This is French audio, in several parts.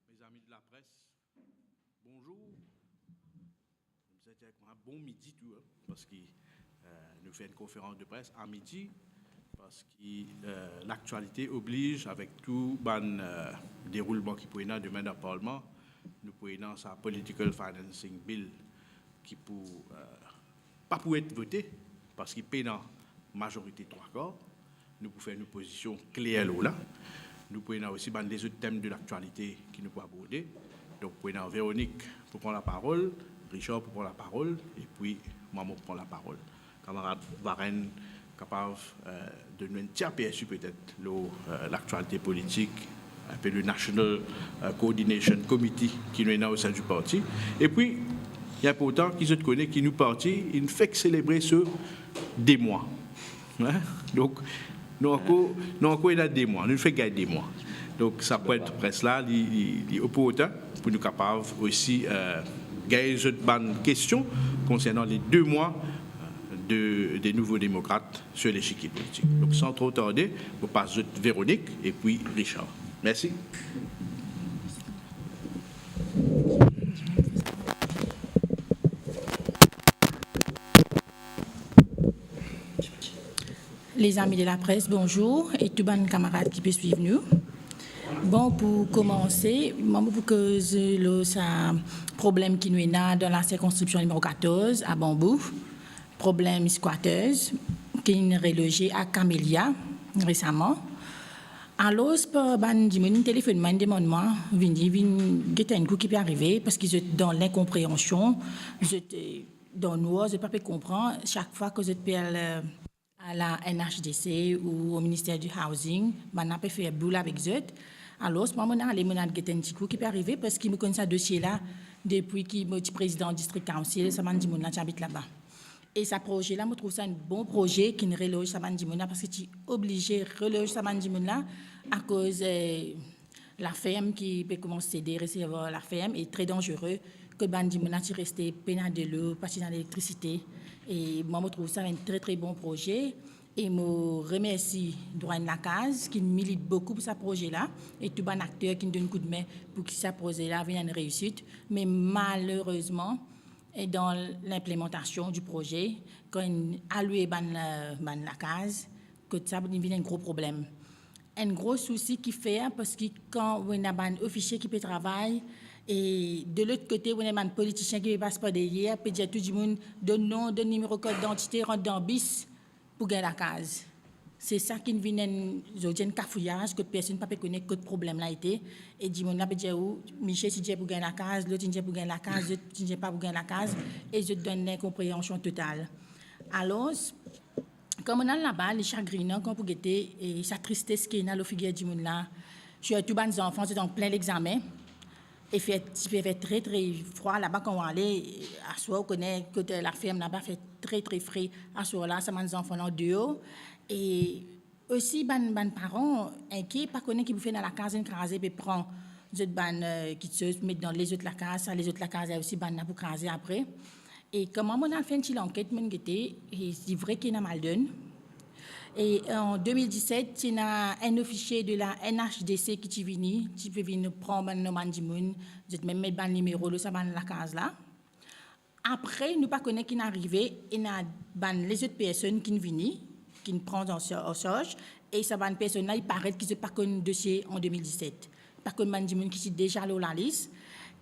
Mes amis de la presse, bonjour. Vous êtes avec moi, bon midi tout, hein, parce que nous faisons une conférence de presse à midi, parce que l'actualité oblige, avec tout le déroulement qui peut y avoir demain dans le Parlement, nous pouvons dans sa Political Financing Bill qui pas pour être voté, parce qu'il paye dans majorité 3/4. Nous pouvons faire une position claire là. Nous pouvons aussi des autres thèmes de l'actualité qui nous pouvons aborder. Donc, nous pouvons Véronique pour prendre la parole, Richard pour prendre la parole, et puis moi pour prendre la parole. Camarade Varenne, capable de nous aperçu peut-être l'actualité politique, un peu le National Coordination Committee qui nous est au sein du parti. Et puis, il y a pourtant qui se connaît, qui nous partit, il nous fait célébrer ce des mois. Hein? Donc, nous encore il y a des mois, nous fait gagner des mois. Donc ça peut être presque là, il est opportun pour nous capables aussi gagner une bonne question concernant les 2 mois des nouveaux démocrates sur l'échiquier politique. Donc sans trop tarder, je passe Véronique et puis Richard. Merci. Les amis de la presse, bonjour, et tous les camarades qui peuvent suivre nous. Bon, pour commencer, pour que le problème qui nous est là dans la circonscription numéro 14 à Bambou, problème squatters qui est relogé à Camélia récemment. Alors, pour ban téléphone, man demande-moi, vient un coup qui peut arriver parce qu'ils sont dans l'incompréhension, dans nous, je ne peux pas comprendre chaque fois que je parle à la NHDC ou au ministère du Housing, on a fait boule avec eux. Alors, ce moment-là, les menaces qui peut arriver parce qu'il me connaît ce dossier-là depuis qu'il est président du district council, ça m'a dit que j'habite là-bas. Et ce projet-là, je trouve ça un bon projet qui ne reloge Samandimouna parce que tu es obligé de reloger Samandimouna à cause de la ferme qui peut commencer à recevoir la ferme est très dangereux que Bandimouna tu resté pénal de l'eau, pas dans l'électricité. Et moi, je trouve ça un très très bon projet. Et je remercie Dwayne Lacase qui milite beaucoup pour ce projet-là et tout bon acteur qui nous donne un coup de main pour que ce projet-là vienne une réussite. Mais malheureusement, et dans l'implémentation du projet, quand on a alloué Lacase, que ça devient un gros problème. Un gros souci qui fait parce que quand on a un officier qui peut travailler, et de l'autre côté, on a un politicien qui ne passe pas derrière, peut dire tout le monde donne nom, donne numéro de code d'identité, rentre dans bis pour gagner la case. C'est ça qui vient un cafouillage que personne ne peut connaître que le problème là été. Et dit mon peut dire Michel si pour gagner la case, l'autre dit pour gagner la case, l'autre dit pas pour gagner la case, et je donne l'incompréhension totale. Alors, comme on a là-bas, les chagrins, quand vous guettez, et sa tristesse qui est dans le figure du monde là, je suis à tous les enfants, c'est en plein l'examen. Et il fait très très froid là-bas quand on allait à soi on connaît que la ferme là-bas fait très très frais à soi là ça les enfants là dehors et aussi ban parents inquiets pas connaît qui vous fait dans la case une craser puis prend les autres ban qui se mettent dans les autres la case ça les autres la case aussi ban pour craser après et comment on a fait une petite enquête mon guetté et c'est vrai qu'il y a mal donne. Et en 2017, il y a un officier de la NHDC qui est venu, qui peut venir prendre le nom du monde, même mettre le numéro de la case là. Après, nous ne connaissons pas qui est arrivé, il y a les autres personnes qui sont venues, qui nous prennent en charge, et ces personnes-là, il paraît qu'ils n'ont pas connu le dossier en 2017. Par contre, du monde qui est déjà là la liste.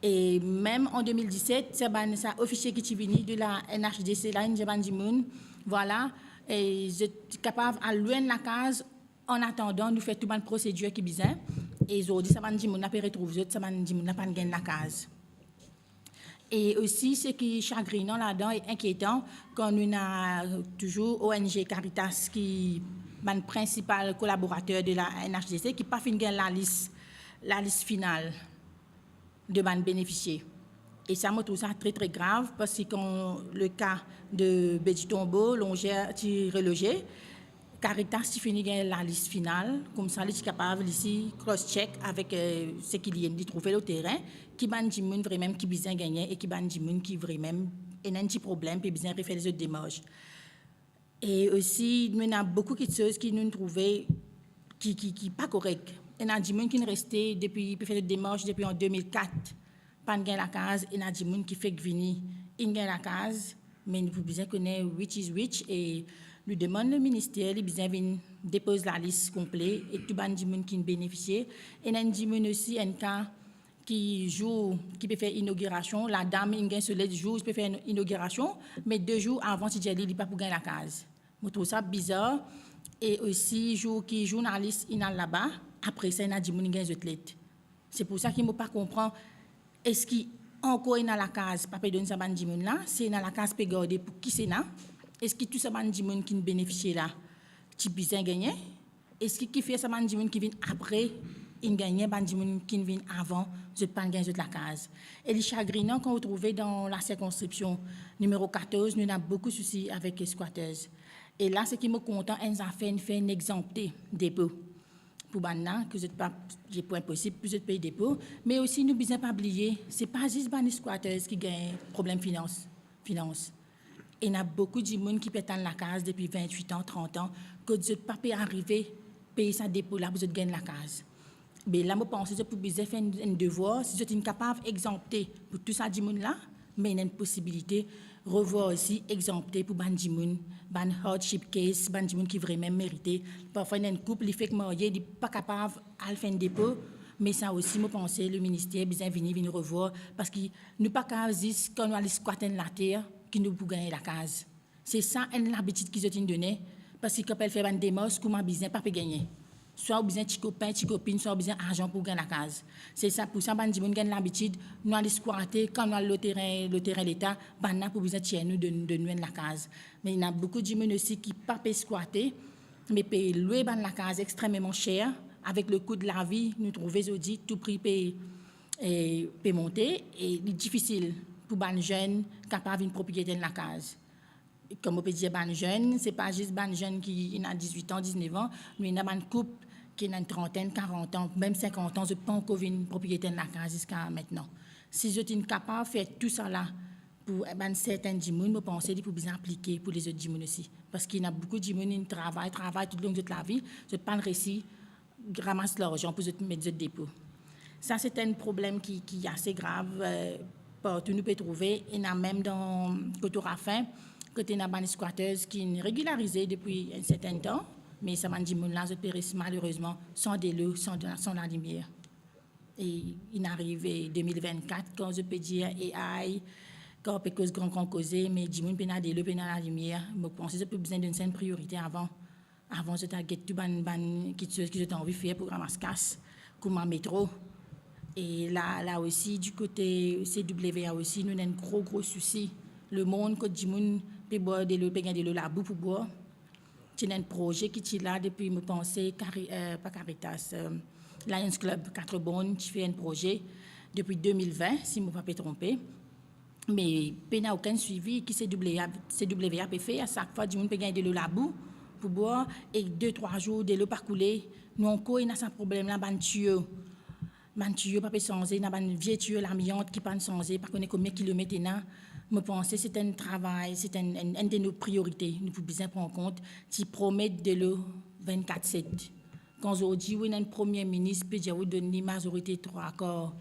Et même en 2017, c'est un officier qui est venu de la NHDC là, du monde, voilà. Et je suis capable de louer la case en attendant nous faire toute une procédure qui est bizarre. Et ils ont dit ça m'a dit mon n'a pas retrouvé ça m'a dit mon n'a pas gagné la case. Et aussi ce qui est chagrinant là-dedans et inquiétant quand nous a toujours ONG Caritas qui est le principal collaborateur de la NHDC qui pas fini la liste finale de ban bénéficiaires. Et ça, je trouve ça très, très grave parce que quand le cas de Bédi Tombeau, Longère, tu relogé, Caritas, tu finis la liste finale, comme ça, tu es capable ici cross-check avec ce qu'il y a de trouver le terrain, qui ban du monde vraiment qui besoin gagner et qui ban du monde qui vraiment a un petit problème puis besoin de faire les autres démarches. Et aussi, il y a beaucoup de choses qui nous trouvaient qui pas correctes. Il y a des gens qui sont restés depuis, fait des démarches depuis en 2004. Pas de la case, il y a des gens qui fait venir, il y a la case, mais nous besoin connaître which is which et nous demande le ministère, il besoin de déposer la liste complète et tout le monde qui bénéficie. Et il y a des gens aussi un cas qui joue, qui peut faire inauguration. La dame, il gagne ce jour, il peut faire une inauguration, mais 2 jours avant, si il n'est pas pour gagner la case. Je trouve ça bizarre. Et aussi, jour qui journaliste, il est là-bas. Après ça, il y a des gens qui gagnent les athlètes. C'est pour ça qu'il ne peut pas comprendre. Est-ce qu'il encore dans la case, papa donne ça ban di moun là, c'est dans la case peut garder pour qui c'est là? Est-ce que tout ça ban di moun qui bénéficie là, qui besoin gagner? Est-ce qui fait ça ban di moun qui vient après, il gagne ban di moun qui vient avant, je pas gagner de la case. Et les chagrinants qu'on retrouve dans la circonscription numéro 14, nous avons beaucoup de soucis avec les squatters. Et là, ce qui me content, ils ont fait un exempté dépôt. Pour maintenant, que c'est pas j'ai point possible, plus de pays dépôt, mais aussi nous besoin pas oublier, c'est pas juste les squatters qui gagnent problème finance. Et il y a beaucoup de gens qui pétent la case depuis 28 ans, 30 ans, que vous n'êtes pas arriver payer sa dépôt là, vous êtes gagner la case. Mais là, je pense que vous besoin faire un devoir, si vous êtes incapable d'exempter pour tout ça, là, mais il y a une possibilité revoir aussi exempté pour bandimoun, ban hardship case, bandimoun qui vraiment mérité. Parfois, il y a une couple, il fait que marié, il n'est pas capable à faire un dépôt, mais ça aussi, je pense, le ministère besoin venir revoir, parce que nous pas capable de dire qu'on va aller squatter la terre, qui nous pour gagner la case. C'est ça, l'habitude qu'ils ont donnée, parce que quand elle fait une démarche, comment besoin pas gagner. Soit besoin de copain, de copine, soit besoin d'argent pour gagner la case. C'est ça, pour ça, bandi moun gagne l'habitude, nous allons squatter, quand nous allons le terrain l'État, banda pour besoin de nous de nous la case. Mais il y a beaucoup de gens aussi qui ne peuvent pas squatter, mais payer louer la case extrêmement cher, avec le coût de la vie, nous trouvons aujourd'hui tout prix peut monter, et il est difficile pour les jeunes capables d'une propriété de la case. Comme on peut dire, les jeunes, ce n'est pas juste les jeunes qui ont 18 ans, 19 ans, mais il y a une couple qui a une trentaine, 40 ans, même 50 ans, je pense qu'on une propriété de la case jusqu'à maintenant. Si je suis capable de faire tout ça là, pour certains gens, je pense qu'il faut bien appliquer pour les autres gens aussi. Parce qu'il y a beaucoup de gens qui travaillent tout le long de la vie, je ne pas réussi à ramasser l'argent pour mettre des dépôts. Ça, c'est un problème qui est assez grave, partout nous pouvons trouver, et même dans Côte-Rafin, côté des squatters qui sont régularisés depuis un certain temps, mais ça m'a dit que je périsse malheureusement sans des lots, sans la lumière. Et il arrive en 2024, quand je peux dire AI, quand on peut cause grand causer, mais je peux des lots, la lumière. Je pense que j'ai besoin d'une certaine priorité avant de target tout ce que j'ai envie de faire pour ramasser casse, comme un métro. Et là aussi, du côté CWA aussi, nous avons un gros souci. Le monde, quand du monde peut boire de l'eau, peut gagner de l'eau là-bas pour boire. C'est un projet qui est là depuis, je pense, pas Caritas, Lions Club 4 Bonnes, qui fait un projet depuis 2020, si je ne me pas tromper. Mais il n'y a aucun suivi qui CWA peut faire. À chaque fois, du monde peut gagner de l'eau là-bas pour boire et 2-3 jours de l'eau par couler. Nous encore, il y a ce problème-là, tuyau pas changer, n'a pas une vieille tuyau l'amiante qui pas changer, par contre combien de kilomètres là. Je pense que c'est un travail, c'est un de nos priorités. Nous pouvons bien prendre en compte qui promet de l'eau 24/7. Quand aujourd'hui, oui, un premier ministre peut dire donner une majorité 3 accords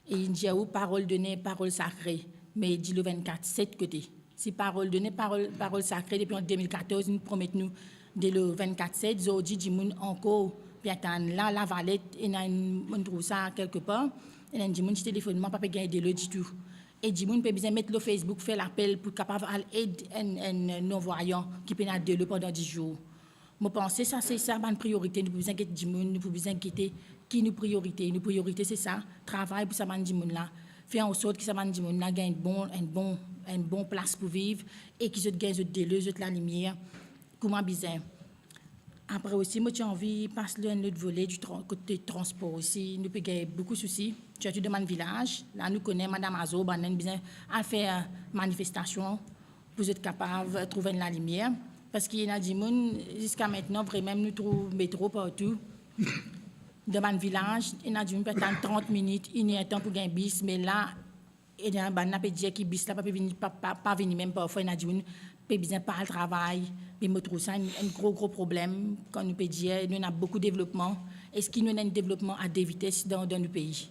et il dit parole donnée, parole sacrée, mais il dit le 24/7 côté. Si parole donnée, parole sacrée depuis en 2014, nous promettons de le 24/7, aujourd'hui dit encore là la valette et on trouve ça quelque part et on dit mon téléphonement pas gagner de l'eau du tout et dit mon peut bien mettre le Facebook faire l'appel pour capable aider un non voyant qui peut de l'eau pendant 10 jours. Moi penser ça c'est ça bonne priorité, nous besoin inquiéter du monde, nous besoin inquiéter qui nous priorité c'est ça, travail pour ça ban du monde là, faire en sorte que ça ban du monde là gagne un bon place pour vivre et qui se gagne de l'eau, de la lumière, comment besoin. Après aussi, moi, j'ai envie de passer à un autre volet du côté transport aussi. Nous avons beaucoup de soucis tu as tu demandes village, là nous connaissons Madame Azo, on a besoin à faire manifestation pour être capable de trouver la lumière. Parce qu'il y a des gens, jusqu'à maintenant, vraiment, nous trouvons métro partout. Dans le village, il y a des gens qui attendent 30 minutes, il y a un temps pour gagner un bis, mais là, il y a un gens qui dit bis là, pas venir même parfois, il y a des gens qui besoin pas le travail. Mais je trouve ça un gros problème quand nous peut dire nous avons beaucoup de développement. Est-ce qu'il y a un développement à deux vitesses dans nos pays?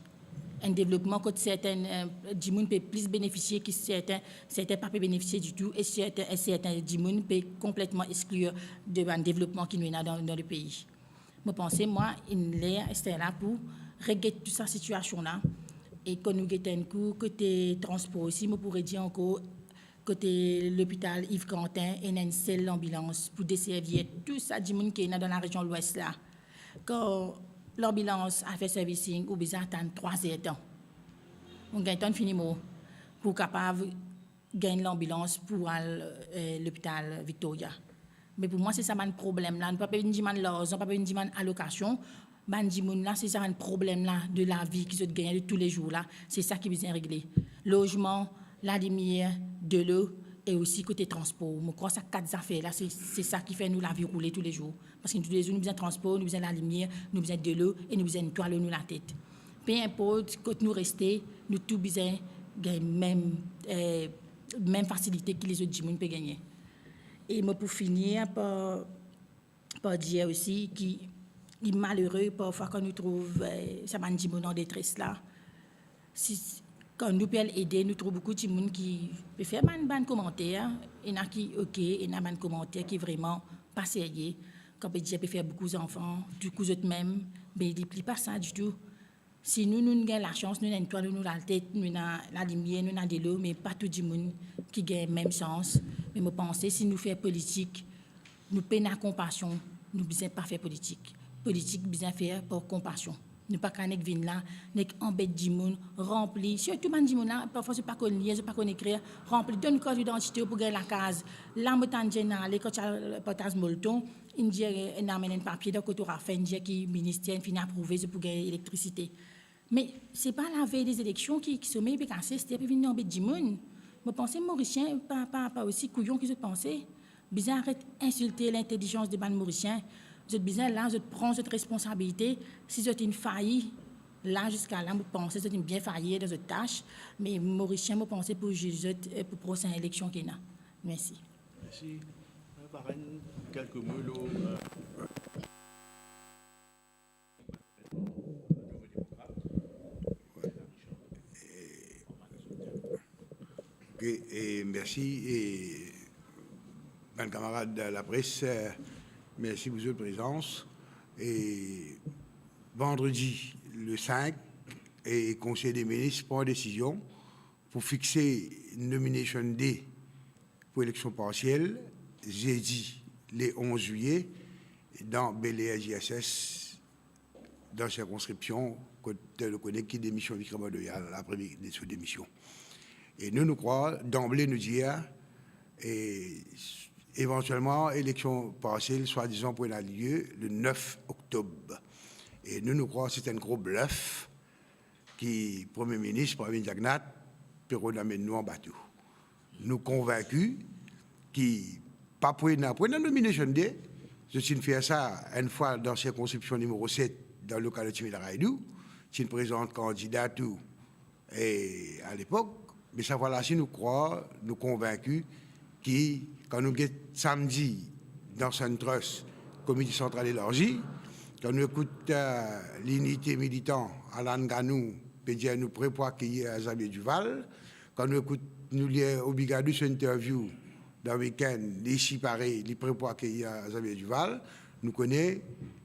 Un développement que certains gens peuvent plus bénéficier que certains pas bénéficier du tout et certains gens peuvent complètement exclure de développement qui nous a dans le pays. Je pense moi c'est là pour régler toute cette situation là et quand nous avons un coup côté transport aussi, je pourrais dire encore côté l'hôpital Yves Quentin et une seule ambulance pour desservir tout ça du monde qui est dans la région de l'Ouest là. Quand l'ambulance a fait servicing ou besoin d'attendre 3 heures de temps. On gagne tant fini pour capable gagner l'ambulance pour l'hôpital Victoria. Mais pour moi c'est ça un problème là, on ne peut pas dire l'argent, on ne peut pas dire allocation. Là, c'est ça un problème là de la vie qui se gagne de tous les jours là, c'est ça qui besoin régler. Logement, la lumière, de l'eau et aussi côté transport. Je crois que ces 4 affaires là, c'est ça qui fait nous la vie rouler tous les jours. Parce que tous les jours, nous avons besoin de transport, nous avons besoin de la lumière, nous avons besoin de l'eau et nous avons besoin de toile nous la tête. Peu importe, quand nous restons, nous tous besoin de même facilité que les autres gens peuvent gagner. Et moi, pour finir, par dire aussi qu'il est malheureux parfois quand nous trouvons ces gens en détresse là. Quand nous pouvons aider, nous trouvons beaucoup de gens qui peuvent faire des commentaires. Il y en a qui OK, il y en a des commentaires qui vraiment pas sérieux. Quand on peut faire beaucoup d'enfants, du coup, eux-mêmes, mais ils ne plient pas ça du tout. Si nous avons la chance, nous avons une toile, nous avons la tête, nous avons la lumière, nous avons de l'eau, mais pas tout le monde qui gagne le même sens. Mais je pense que si nous faisons politique, nous payons la compassion, nous ne besoin pas faire politique. Politique, nous besoin faire par compassion. Nous pas qu'un venir là, nek embête du monde, rempli. Surtout man du monde là, parfois c'est pas qu'on lire, c'est pas qu'on écrire, rempli donne carte d'identité pour gagner la case. Là montagne générale quand tu as portage molton, il dit un amène un papier donc tu auras fait dire qui ministère fin approuvé pour gagner l'électricité. Mais c'est pas la veille des élections qui se met puis casser, c'était puis venir embête du monde. Je pense mauricien pas aussi couillon que je pensais. Bizarre arrête insulter l'intelligence des ban mauriciens. Vous êtes besoin là, je prends cette responsabilité. Si vous êtes une faillie, là jusqu'à là, vous pensez que vous êtes bien failli dans cette tâche. Mais Mauricien, vous pensez pour juger pour la prochaine élection qu'il y a. Merci. Merci. Varenne, quelques mots. Et merci. Et mes camarades de la presse, merci pour votre présence. Et vendredi, le 5, le Conseil des ministres prend une décision pour fixer une nomination day pour l'élection partielle, jeudi, le 11 juillet, dans Bel-Air JSS, dans la circonscription, côté le connaît qui démission Victor Doyal après de sous démission. Et nous croyons, d'emblée, nous dire, et éventuellement, élection partielle, soi-disant, pour avoir lieu le 9 octobre. Et nous croyons que c'est un gros bluff qui, Premier ministre, Pravin Jagnat, peut amener nous en bateau. Nous convaincus qui, pas pour une nomination day, je suis fait ça une fois dans la circonscription numéro 7, dans le cas de Timidaraïdou, c'est une présente candidate et à l'époque, mais ça voilà, si nous croyons, nous convaincus qui, quand nous sommes samedi dans Saint Trust, comité central élargi, quand nous écoutons l'unité militant Alan Ganou, pédia nous prépare qu'il y ait à Xavier Duval, quand nous écoutons nous obligations sur interview dans le week-end, ici pareil, les prépare qu'il y ait à Xavier Duval, nous connaissons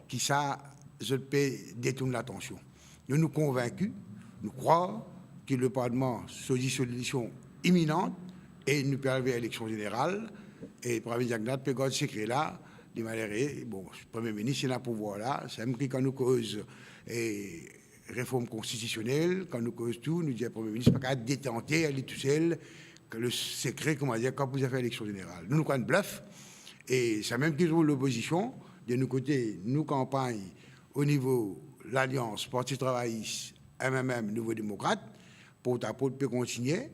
qui ça, je peux détourner l'attention. Nous nous convaincus, nous croyons que le Parlement se dit solution imminente et nous peut arriver à l'élection générale et Pravin Jagnat peut garder ce secret là, de manière, bon, le Premier ministre, il a le pouvoir là, c'est même quand nous cause réforme constitutionnelle, quand nous cause tout, nous dit le Premier ministre, pas qu'à détenter, aller tout seul, que le secret, comment dire, quand vous avez fait l'élection générale. Nous croyons bluff, et c'est même qui trouve l'opposition, de nos côtés, nous campagne au niveau de l'Alliance, Parti travailliste, MMM, Nouveau Démocrate, porte-à-porte peut continuer,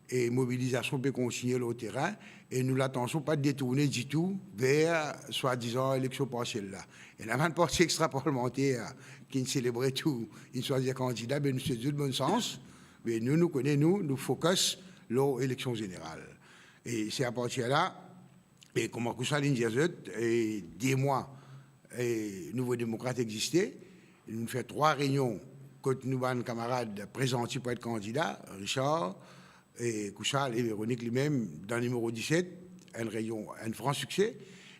et mobilisation peut continuer au terrain, et nous l'attention pas de détourner du tout vers, soi-disant, élection partielle là. Et la même partie extra-parlementaire qui célébrait tout, ils choisissent candidat, ben nous c'est de bon sens, mais nous connaissons, nous focus l'élection générale. Et c'est à partir de là, et comment que ça, et 10 mois, et Nouveau Démocrate existait, nous fait 3 réunions quand nous avons camarades présentés pour être candidats, Richard, et Kouchal et Véronique lui-même, dans le numéro 17, une réunion, un franc succès.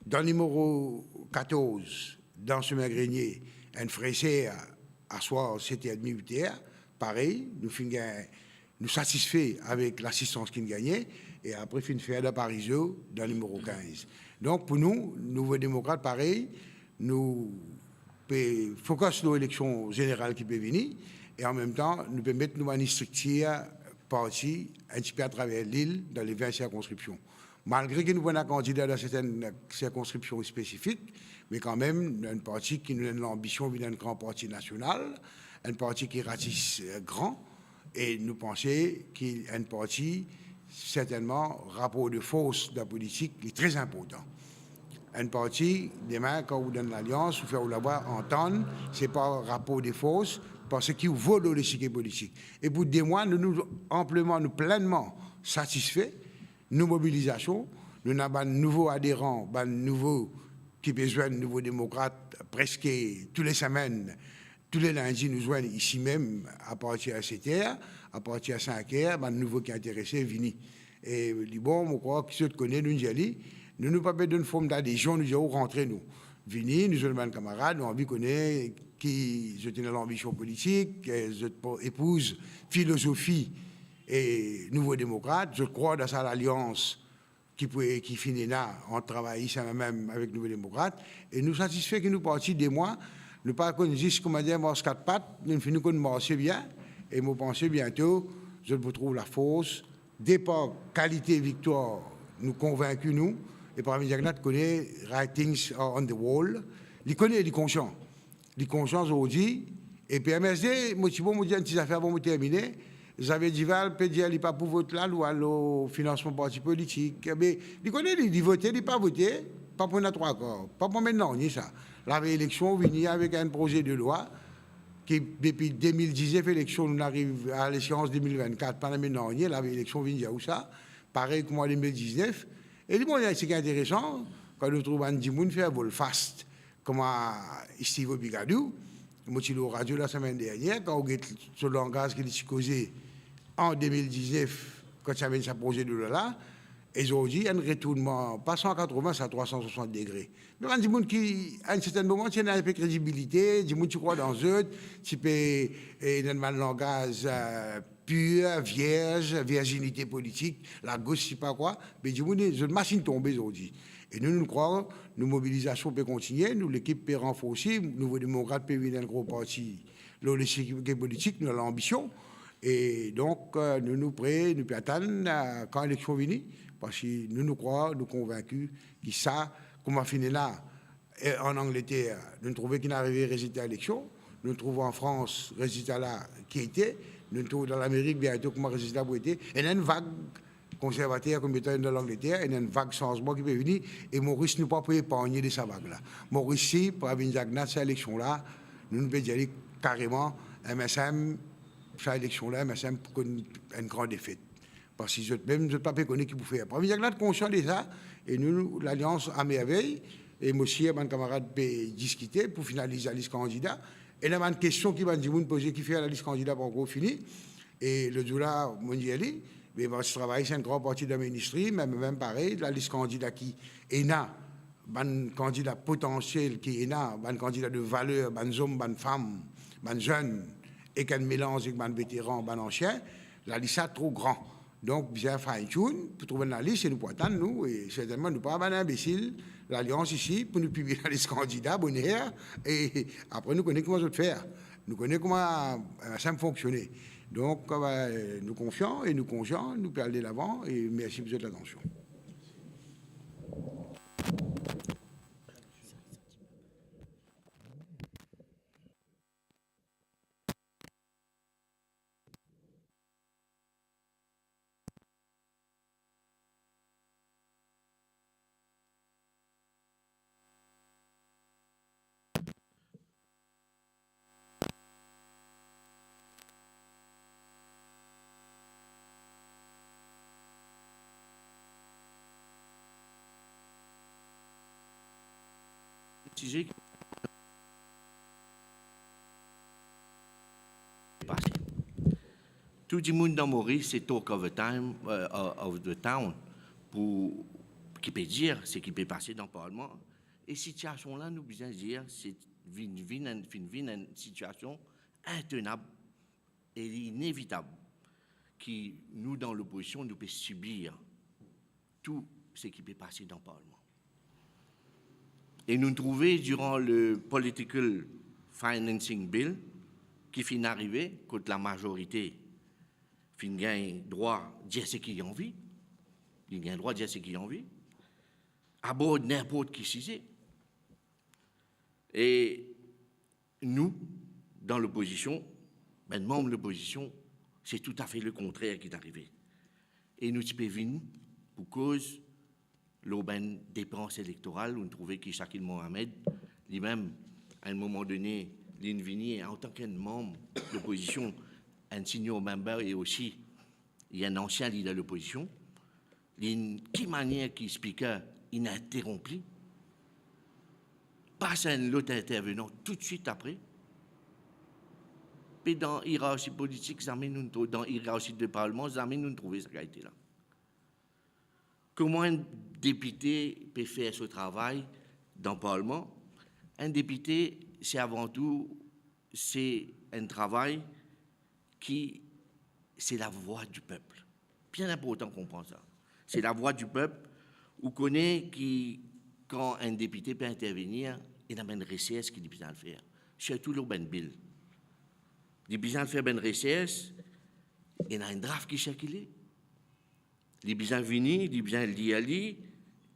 Dans le numéro 14, dans ce Grenier, un fraissé à soir, 7h30, 8h, pareil, nous satisfait avec l'assistance qu'il gagnait, et après, fin faire de Parisio, dans le numéro 15. Donc, pour nous, Nouveau Démocrate, pareil, nous focus sur l'élection générale qui peut venir, et en même temps, nous permettre de nous structurer parti un petit peu à travers l'île dans les 20 circonscriptions. Malgré que nous avons un candidat dans certaines circonscriptions spécifiques, mais quand même, un parti qui nous donne l'ambition d'un grand parti national, un parti qui ratisse grand, et nous pensons qu'il y a un parti, certainement, rapport de force de la politique, qui est très important. Un parti, demain, quand vous donne l'alliance, vous faites la entendre, ce n'est pas un rapport de force, parce qu'il vaut le l'échiquier politique. Et pour des mois, nous amplement, nous pleinement satisfaits, nos mobilisations, nous avons un nouveau adhérent, un nouveau qui besoin de nouveaux démocrates presque toutes les semaines, tous les lundis, nous joignent ici même à partir de 7h, à partir de 5h, un nouveau qui est intéressé, vini. Et bon, je crois que ceux qui connaissent, nous disons, nous ne pouvons pas donner une forme d'adhésion, nous disons, rentrez nous. Vini, nous sommes des camarades, nous avons connaître qui je tenais l'ambition politique, je épouse philosophie et nouveau démocrate, je crois dans ça l'alliance qui finit là, on travaille ici même avec Nouveau Démocrate, et nous satisfait que nous partions des mois, nous pas qu'on dise comment dire, marche 4 pattes, nous finissons qu'on marche bien, et nous pensons bientôt, je vous trouve la force, départ, qualité, victoire, nous convaincus, nous, et parmi les gens qui connaissent Writings are on the Wall, ils connaissent, ils conscients. Les consciences aujourd'hui, et puis MSD, moi, si vous me dites une petite affaire pour me terminer, j'avais dit, Val, peut dire, il n'est pas pour voter là, ou au financement parti politique. Mais il connaît, il vote, il n'est pas voté, pas pour notre accord, pas pour maintenant, ni ça. La réélection, venir avec un projet de loi qui, depuis 2019, l'élection, nous arrive à l'échéance 2024, pas maintenant, ni la réélection vient où ça, pareil comme en 2019. Et bon, c'est intéressant, quand nous trouvons un Dimoun faire vol fast, comme à Steve Bigadou, moi, je suis au radio la semaine dernière, quand on a ce langage qui est causé en 2019, quand ça avait ce projet de loi là, et aujourd'hui, un retournement, pas 180, c'est à 360 degrés. Mais il y a des gens qui, à un certain moment, tiennent un peu de crédibilité, des gens qui croient dans eux, qui peuvent avoir un langage pur, vierge, virginité politique, la gauche, je ne sais pas quoi, mais des gens, c'est une machine tombée aujourd'hui. Et nous croyons, nos mobilisations peuvent continuer, nous, l'équipe peut renforcer, Nouveau Démocrate peut venir un gros parti, l'équipe politique, nous avons l'ambition. Et donc, nous prêts, nous attendons quand l'élection vient, parce que nous croyons, nous convaincus, que ça, comme on finit là, en Angleterre, nous trouvons qu'il n'arrivait résultat à l'élection, nous trouvons en France, résultat là, qui était, nous trouvons dans l'Amérique, bientôt, comment résultat pour été, et il y a une vague conservateur comme étant dans l'Angleterre, il y a une vague changement qui peut venir, et Maurice ne peut pas épargner de sa vague-là. Maurice, si, pour venir à cette élection-là, nous ne pouvons dire carrément, MSM, cette élection-là, MSM, pour une grande défaite. Parce que même, je ne sais pas connaître qui vous fait. Pour venir à conscient de ça, et nous, l'Alliance à merveille, et moi aussi, mon camarade peut discuter pour finaliser la liste candidat. Et il y a une question qui va nous poser, qui fait la liste candidat pour encore fini. Et le jour-là, on dit, mais je travaille, c'est une grande partie de la ministrie, même pareil, la liste candidat qui est là, un candidat potentiel qui est là, un candidat de valeur, un homme, une femme, un jeune, et qu'un mélange avec un vétéran, un ancien, la liste est trop grande. Donc, bien fine-tune, pour trouver la liste, et nous pouvons attendre, nous, et certainement, nous ne pouvons pas être imbéciles, l'Alliance ici, pour nous publier la liste candidat, bonheur, et après, nous connaissons comment ça se faire. Nous connaissons comment ça fonctionner. Donc, nous confions et nous conscients, nous pouvons aller de l'avant, et merci pour votre attention. sujet passé. Tout le monde dans Maurice, c'est talk of the time, of the town, pour qui peut dire ce qui peut passer dans le Parlement. Et cette situation-là, nous besoin dire, c'est une situation intenable et inévitable qui, nous, dans l'opposition, nous pouvons subir tout ce qui peut passer dans le Parlement. Et nous trouvons, durant le Political Financing Bill, qui finit d'arriver, quand la majorité finit gagne droit de dire ce qu'il a envie, il gagne droit de dire ce qu'il a envie, à bord de n'importe qui sujet. Et nous, dans l'opposition, ben, membres de l'opposition, c'est tout à fait le contraire qui est arrivé. Et nous sommes venus pour cause l'aubaine dépenses électorales, où nous trouvons que Shakil Mohamed, lui-même, à un moment donné, l'Invini, en tant qu'un membre de l'opposition, un senior member et aussi, il y a un ancien leader de l'opposition, qui manière qui speaker ininterrompu, passe à un autre intervenant tout de suite après. Puis dans la hiérarchie politique, dans la hiérarchie de parlement, nous trouvons cette qualité-là. Comment un député peut faire ce travail dans le Parlement? Un député, c'est avant tout, c'est un travail qui, c'est la voix du peuple. Bien important qu'on comprenne ça. C'est la voix du peuple, où connaît qui, quand un député peut intervenir, il a une recette qu'il a besoin de faire. Surtout le Ben Bill. Il a besoin de faire une recette, il a un draft qui est. Il a besoin de venir, il a besoin de lire,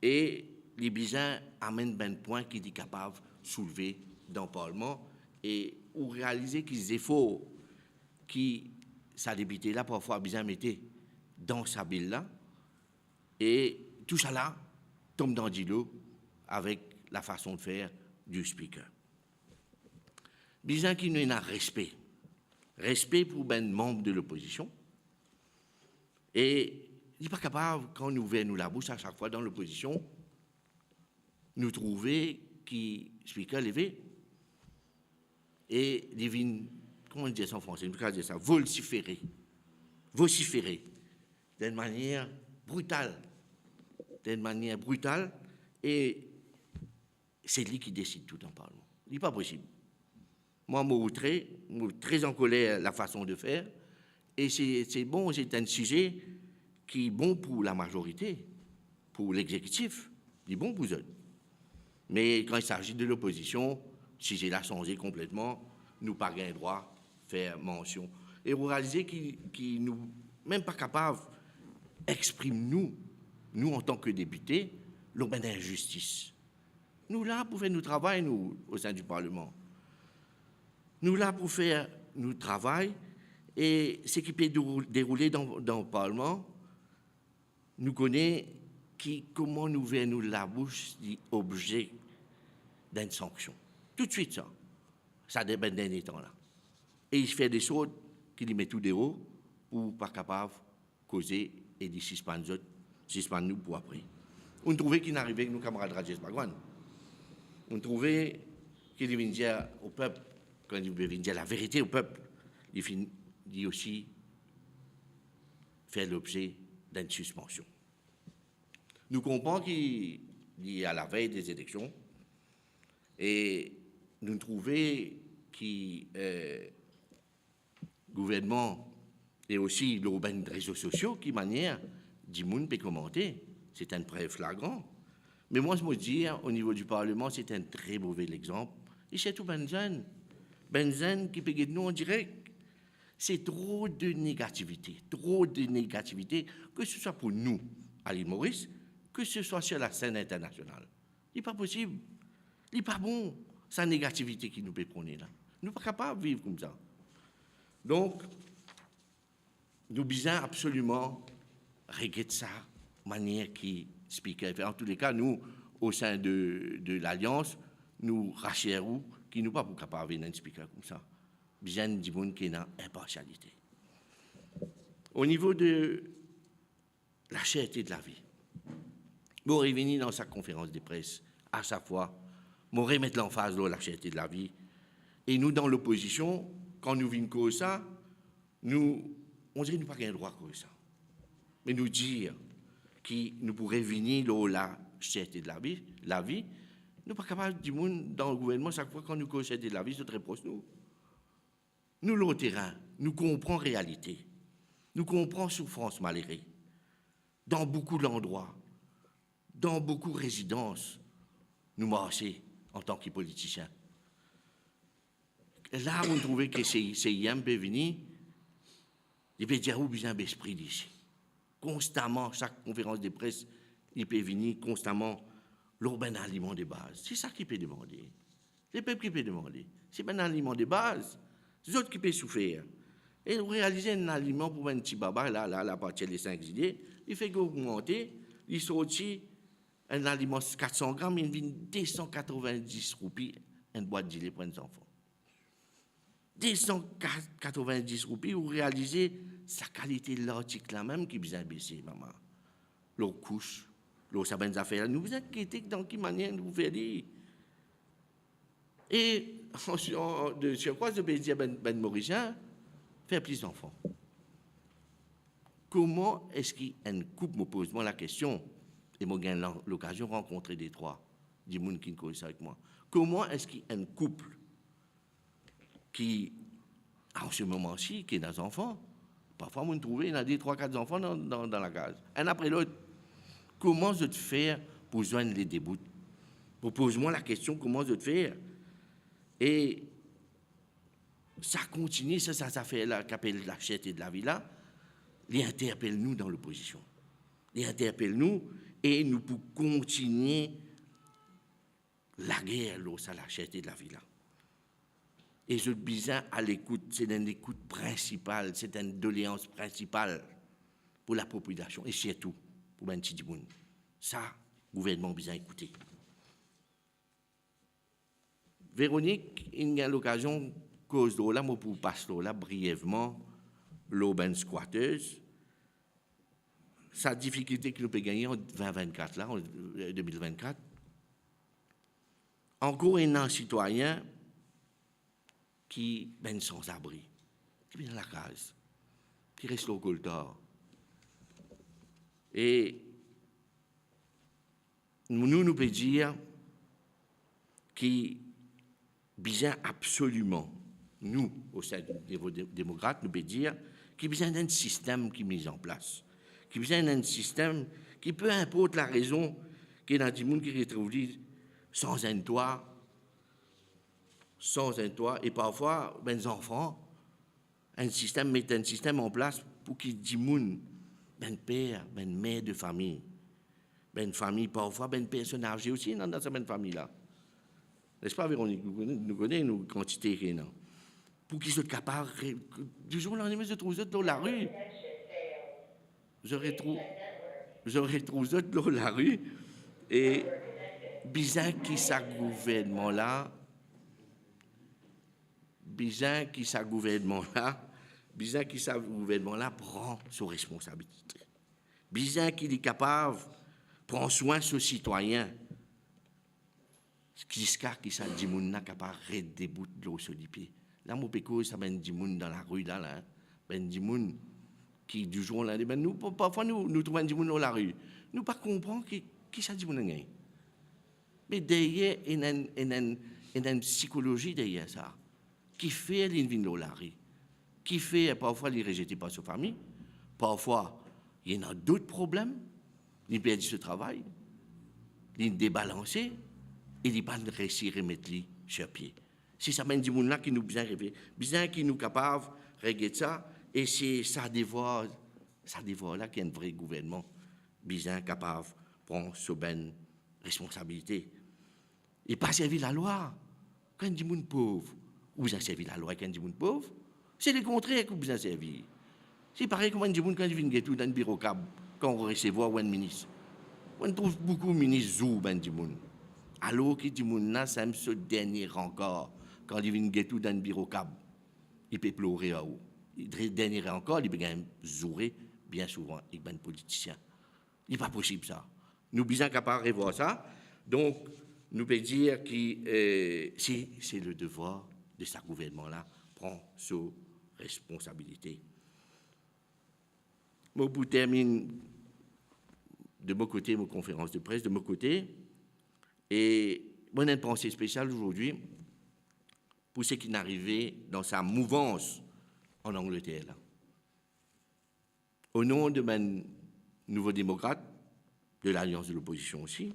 et il a besoin d'amener un point qu'il est capable de soulever dans le Parlement, et ou réaliser qu'ils efforts qui, ça député là, parfois, a besoin de mettre dans sa bill là, et tout ça là tombe dans l'îlot avec la façon de faire du speaker. Besoin qu'il y ait un respect. Respect pour ben membre de l'opposition. Et il n'est pas capable, quand nous ouvrons la bouche à chaque fois dans l'opposition, nous trouver qui speaker levé et divine, comment on dit ça en français, nous dire ça, vociférer d'une manière brutale, et c'est lui qui décide tout en Parlement. Il n'est pas possible. Moi, je suis très en colère la façon de faire, et c'est bon, c'est un sujet qui est bon pour la majorité, pour l'exécutif, il est bon pour eux. Mais quand il s'agit de l'opposition, si j'ai la changé complètement, nous pas gain droit de faire mention. Et vous réalisez qu'ils nous même pas capables d'exprimer nous en tant que députés, l'urbaine injustice. Nous là pour faire notre travail, nous, au sein du Parlement. Nous là pour faire notre travail, et ce qui peut dérouler dans le Parlement, nous connaissons comment nous venons la bouche d'objet d'une sanction. Tout de suite, ça dépend d'un temps là. Et il fait des choses qui lui mettent tout des hauts pour pas capable de causer et de suspendre nous pour après. On trouvait qu'il n'arrivait avec nos camarades Rajesh Bhagwan. On trouvait qu'il devait dire au peuple, quand il devait dire la vérité au peuple, il aussi faire l'objet d'une suspension. Nous comprenons qu'il est à la veille des élections et nous trouvons que gouvernement et aussi les réseaux sociaux qui manière du monde peut commenter, c'est un preuve flagrant. Mais moi, je me dis, au niveau du Parlement, c'est un très mauvais exemple. Et c'est tout Benzen qui peut nous en direct. C'est trop de négativité, que ce soit pour nous, à l'île Maurice, que ce soit sur la scène internationale. Il n'est pas possible. Il n'est pas bon, sa négativité qui nous peut prôner là. Nous ne sommes pas capables de vivre comme ça. Donc, nous devons absolument régler ça de manière qui speaker. En tous les cas, nous, au sein de l'Alliance, nous rachèrons qui nous pas pour capable d'un speaker comme ça. Bien du monde qui a impartialité. Au niveau de la cherté de la vie, bon, revenir dans sa conférence de presse, à chaque fois, me remettre l'emphase de la cherté de la vie. Et nous, dans l'opposition, quand nous vîmes cause ça, on dirait que nous n'avons pas le droit de ça. Mais nous dire que nous pourrions venir là, la cherté de la vie, nous ne sommes pas capables de dire dans le gouvernement, chaque fois quand nous cause cherté de la vie, c'est très proche de nous. Nous, le terrain, nous comprenons la réalité. Nous comprenons la souffrance malgré. Dans beaucoup d'endroits, dans beaucoup de résidences, nous marchons en tant que politiciens. Là, on trouvait que c'est CIM peut venir, il peut dire où besoin d'esprit d'ici. Constamment, chaque conférence de presse, il peut venir constamment l'urbain aliment de base. C'est ça qu'il peut demander. C'est le peuple qui peut demander. C'est un aliment de base. C'est les autres qui peuvent souffrir. Et réaliser un aliment pour un petit baba, là, à partir des 5 idées, il fait augmenter, il sortit un aliment 400 grammes, il vient 290 roupies, une boîte de gilet pour les enfants. 290 roupies, vous réalisez sa qualité de l'article là même qui vient baisser, maman. L'eau couche, l'eau ça ben affaires, nous vous inquiétez dans quelle manière nous faire dire. Et je crois que je peux dire Ben Mauricien, faire plus d'enfants. Comment est-ce qu'une couple me pose moi la question, et moi j'ai l'occasion de rencontrer des trois, des gens qui connaissent avec moi. Comment est-ce qu'une couple qui, en ce moment-ci, qui est des enfants, parfois vous trouvez, il y a des 3-4 enfants dans la case, un après l'autre, comment je te faire pour joindre les débouts? Pose-moi la question, comment je te faire? Et ça continue, ça fait qu'appelle la cherté de la vie là, il interpelle nous dans l'opposition. Il interpelle nous et nous pouvons continuer la guerre, ça, la cherté de la vie là. Et je bizarre à l'écoute, c'est une écoute principale, c'est une doléance principale pour la population et surtout pour un petit monde. Ça, le gouvernement bien écouté. Véronique, il y a l'occasion, cause de là, moi pour passer là brièvement, l'aubaine squatteuse, sa difficulté que nous pouvons gagner en 2024, là, en 2024. Encore un citoyen qui est sans abri, qui est dans la case, qui reste au coltard. Et nous pouvons dire qu'il besoin absolument, nous, au sein des démocrates, nous pouvons dire qu'il besoin d'un système qui est mis en place, qu'il besoin d'un système qui, peu importe la raison, qui est dans des gens qui retrouvent sans un toit, et parfois, les enfants, mettent un système en place pour qu'ils disent, ben père, ben mère de famille, ben famille, parfois, ben personne âgée aussi dans cette famille-là. N'est-ce pas, Véronique? Nous connaissons nos quantités, non? Pour qu'ils soient capables, du jour au lendemain, je trouve eux dans la rue. Je retrouve eux dans la rue. Et bizarre qui sa gouvernement-là, prend ses responsabilités. Bizarre qu'il est capable de prendre soin de ses citoyens. Jusqu'à qui ça dit moun n'a capable de des bouts de l'eau sur les pieds. Là mon péco ça ben dit moun dans la rue là, ben dit moun qui du jour là ben nous parfois nous trouvons dit moun dans la rue. Nous pas comprendre qui ça dit moun gagne. Mais derrière il y a une psychologie derrière ça qui fait l'invin dans la rue, qui fait parfois les rejeter par sa famille, parfois il y en a d'autres problèmes, il perd ce travail, il débalancé. Il n'est pas réussir à remettre lui sur pied. C'est ça, même du monde là qui nous besoin rêver, besoin qui nous capable de régler ça, et c'est ça devoir là qu'il y a un vrai gouvernement, besoin capable de prendre sa bonne responsabilité. Et pas servir la loi. Quand du monde pauvre, vous avez servi la loi quand du monde pauvre, c'est le contraire que vous avez servi. C'est pareil comme du monde quand il vient tout dans le bureau cab, quand on recevoir un ministre. On trouve beaucoup de ministres ou ben du monde. Alors que du monde là, c'est ce dernier encore. Quand il vient tout dans le bureau cab, il peut pleurer à haut. Le dernier encore, il peut jouer bien souvent avec un politicien. Il n'est pas possible ça. Nous sommes capables de voir ça. Donc, nous peut dire que c'est le devoir de ce gouvernement-là, prend ses responsabilités. Moi, pour terminer de mon côté, mon conférence de presse, de mon côté, et moi, j'ai une pensée spéciale aujourd'hui pour ce qui est arrivé dans sa mouvance en Angleterre. Là. Au nom de mes nouveaux démocrates, de l'Alliance de l'opposition aussi,